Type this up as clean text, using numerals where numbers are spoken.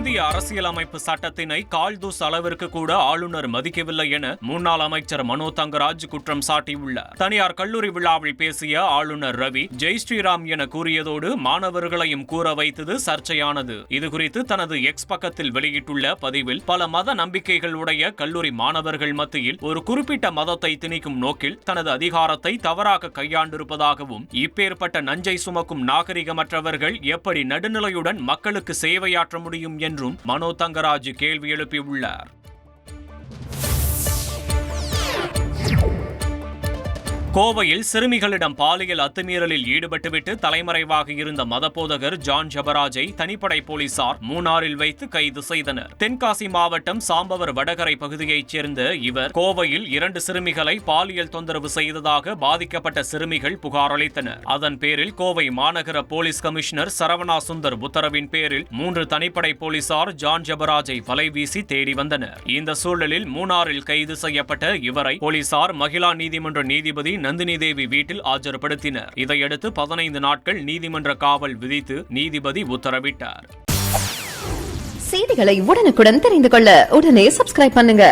இந்திய அரசியலமைப்பு சட்டத்தினை கால்தூஸ் அளவிற்கு கூட ஆளுநர் மதிக்கவில்லை என முன்னாள் அமைச்சர் மனோ தங்கராஜ் குற்றம் சாட்டியுள்ளார். தனியார் கல்லூரி விழாவில் பேசிய ஆளுநர் ரவி ஜெய் ஸ்ரீராம் என கூறியதோடு மாணவர்களையும் கூற வைத்தது சர்ச்சையானது. இதுகுறித்து தனது எக்ஸ் பக்கத்தில் வெளியிட்டுள்ள பதிவில் பல மத நம்பிக்கைகள் உடைய கல்லூரி மாணவர்கள் மத்தியில் ஒரு குறிப்பிட்ட மதத்தை திணிக்கும் நோக்கில் தனது அதிகாரத்தை தவறாக கையாண்டிருப்பதாகவும் இப்பேற்பட்ட நஞ்சை சுமக்கும் நாகரிகமற்றவர்கள் எப்படி நடுநிலையுடன் மக்களுக்கு சேவையாற்ற முடியும் என்றும் மனோ தங்கராஜ் கேள்வி எழுப்பியுள்ளார். கோவையில் சிறுமிகளிடம் பாலியல் அத்துமீறலில் ஈடுபட்டுவிட்டு தலைமறைவாக இருந்த மதபோதகர் ஜான் ஜபராஜை தனிப்படை போலீசார் மூணாறில் வைத்து கைது செய்தனர். தென்காசி மாவட்டம் சாம்பவர் வடகரை பகுதியைச் சேர்ந்த இவர் கோவையில் 2 சிறுமிகளை பாலியல் தொந்தரவு செய்ததாக பாதிக்கப்பட்ட சிறுமிகள் புகார் அளித்தனர். அதன் பேரில் கோவை மாநகர போலீஸ் கமிஷனர் சரவணா சுந்தர் உத்தரவின் பேரில் 3 தனிப்படை போலீசார் ஜான் ஜபராஜை வலைவீசி தேடி வந்தனர். இந்த சூழலில் மூணாறில் கைது செய்யப்பட்ட இவரை போலீசார் மகிழா நீதிமன்ற நீதிபதி நந்தினி தேவி வீட்டில் ஆஜர்படுத்தினர். இதையடுத்து 15 நாட்கள் நீதிமன்ற காவல் விதித்து நீதிபதி உத்தரவிட்டார். செய்திகளை உடனுக்குடன் தெரிந்து கொள்ள உடனே சப்ஸ்கிரைப் பண்ணுங்க.